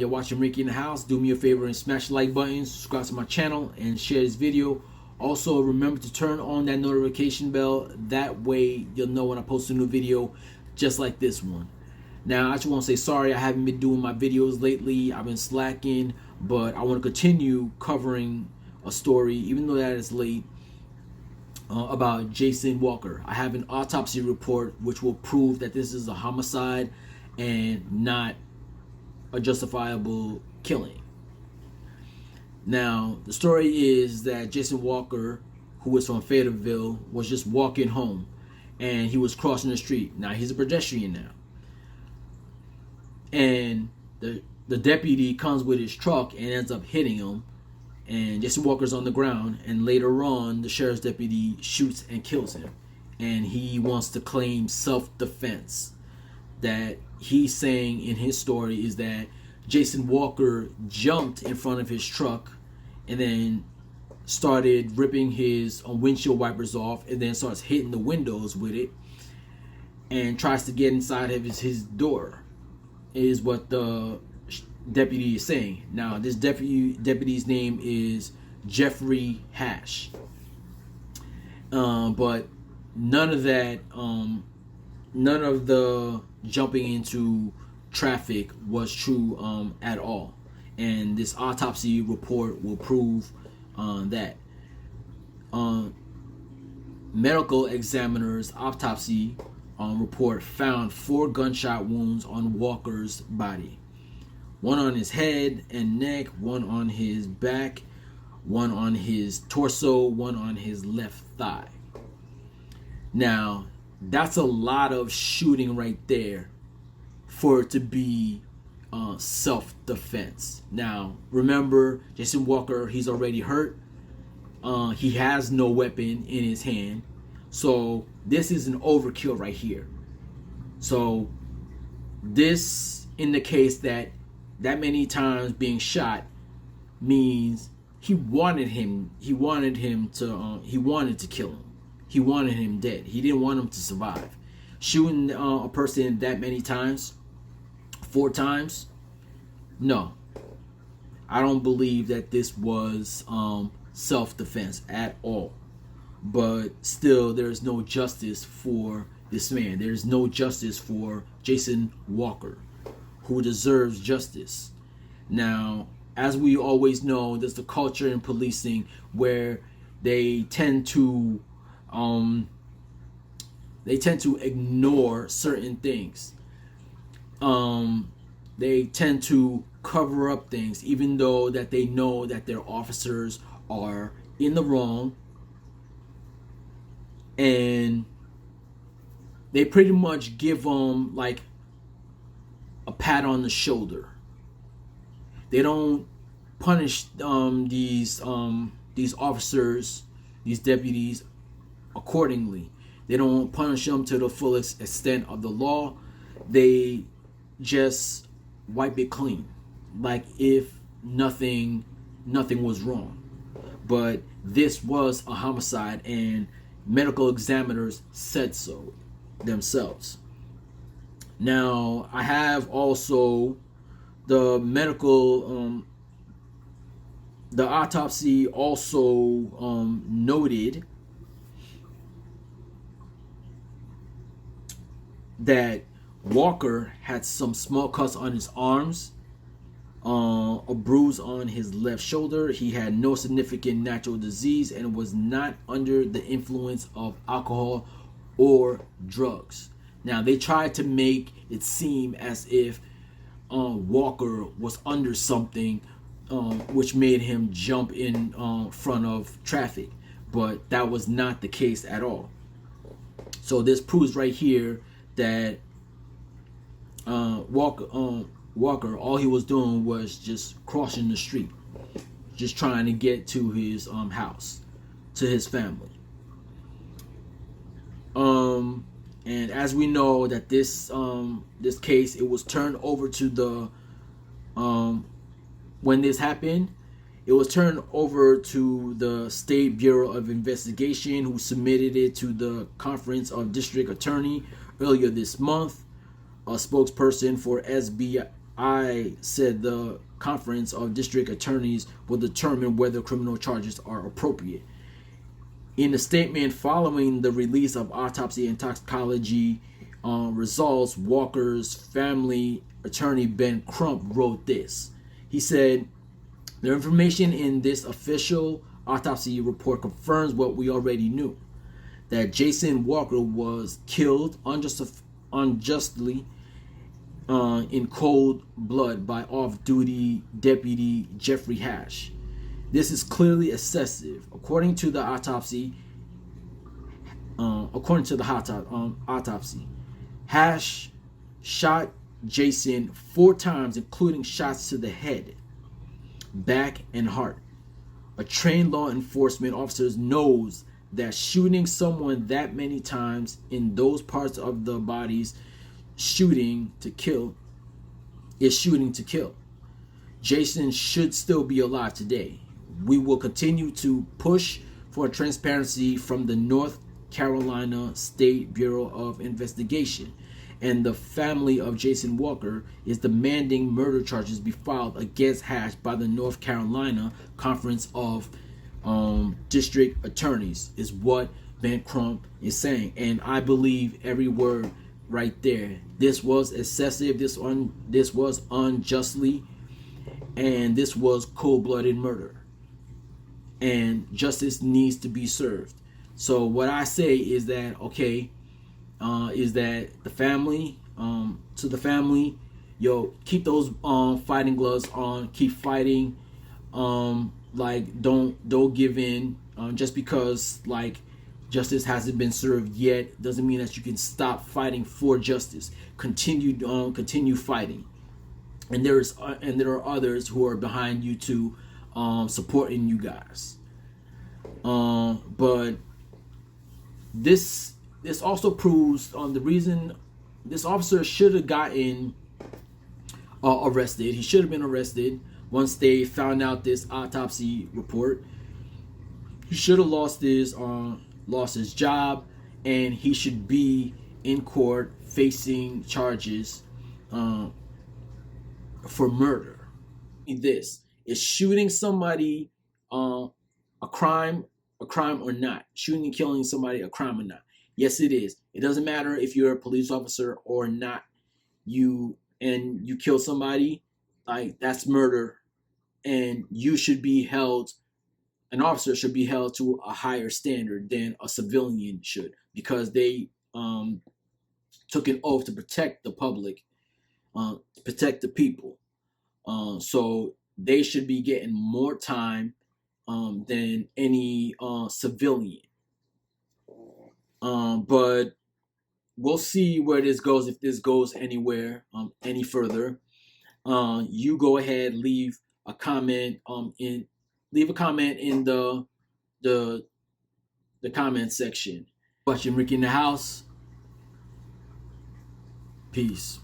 you're watching Ricky in the House, do me a favor and smash the like button, subscribe to my channel, and share this video. Also, remember to turn on that notification bell. That way, you'll know when I post a new video just like this one. Now, I just want to say sorry I haven't been doing my videos lately. I've been slacking, but I want to continue covering a story, even though that is late, about Jason Walker. I have an autopsy report which will prove that this is a homicide and not a justifiable killing. Now, the story is that Jason Walker, who was from Fayetteville, was just walking home and he was crossing the street. Now, he's a pedestrian now. And the deputy comes with his truck and ends up hitting him. And Jason Walker's on the ground. And later on, the sheriff's deputy shoots and kills him. And he wants to claim self-defense. That he's saying in his story is that Jason Walker jumped in front of his truck and then started ripping his windshield wipers off and then starts hitting the windows with it and tries to get inside of his door, is what the deputy is saying. Now, this deputy's name is Jeffrey Hash. But none of that, none of the jumping into traffic was true at all, and this autopsy report will prove that. Medical examiner's autopsy report found 4 gunshot wounds on Walker's body. 1 on his head and neck, 1 on his back, 1 on his torso, 1 on his left thigh. Now, that's a lot of shooting right there for it to be self-defense. Now, remember, Jason Walker, he's already hurt. He has no weapon in his hand. So this is an overkill right here. So this indicates that many times being shot means he wanted to kill him. He wanted him dead. He didn't want him to survive. Shooting a person that many times, 4 times, no. I don't believe that this was self-defense at all. But still, there is no justice for this man. There is no justice for Jason Walker, who deserves justice. Now, as we always know, there's the culture in policing where they tend to ignore certain things. They tend to cover up things, even though that they know that their officers are in the wrong, and they pretty much give them like a pat on the shoulder. They don't punish these officers, these deputies, accordingly. They don't punish them to the fullest extent of the law. They just wipe it clean, like if nothing was wrong. But this was a homicide, and medical examiners said so themselves. Now, I have also the medical, the autopsy also noted that Walker had some small cuts on his arms, a bruise on his left shoulder. He had no significant natural disease and was not under the influence of alcohol or drugs. Now, they tried to make it seem as if Walker was under something which made him jump in front of traffic, but that was not the case at all. So this proves right here that Walker, all he was doing was just crossing the street, just trying to get to his house, to his family. And as we know that this case, it was turned over to the when this happened, it was turned over to the State Bureau of Investigation, who submitted it to the Conference of District Attorney earlier this month. A spokesperson for I said the conference of district attorneys will determine whether criminal charges are appropriate. In a statement following the release of autopsy and toxicology results, Walker's family attorney Ben Crump wrote this. He said, "The information in this official autopsy report confirms what we already knew, that Jason Walker was killed unjustly in cold blood by off-duty Deputy Jeffrey Hash. This is clearly excessive. According to the autopsy, Hash shot Jason 4 times, including shots to the head, back, and heart. A trained law enforcement officer knows that shooting someone that many times in those parts of the bodies shooting to kill is shooting to kill. Jason should still be alive today. We will continue to push for transparency from the North Carolina State Bureau of Investigation, and the family of Jason Walker is demanding murder charges be filed against Hash by the North Carolina Conference of District Attorneys," is what Ben Crump is saying. And I believe every word right there. This was excessive. This was unjustly, and this was cold-blooded murder. And justice needs to be served. So what I say is that, okay, is that the family, to the family, yo, keep those fighting gloves on, keep fighting, like don't give in, just because like justice hasn't been served yet doesn't mean that you can stop fighting for justice. Continue fighting, and there are others who are behind you too, supporting you guys. But this also proves the reason this officer should have gotten arrested. He should have been arrested once they found out this autopsy report. He should have lost his job, and he should be in court facing charges for murder. This is shooting somebody a crime or not? Shooting and killing somebody a crime or not? Yes, it is. It doesn't matter if you're a police officer or not. You kill somebody, like that's murder, and you should be held. An officer should be held to a higher standard than a civilian should, because they took an oath to protect the public, to protect the people. So they should be getting more time than any civilian. But we'll see where this goes, if this goes anywhere any further. You go ahead, leave a comment in the comment section. Watching Ricky in the House. Peace.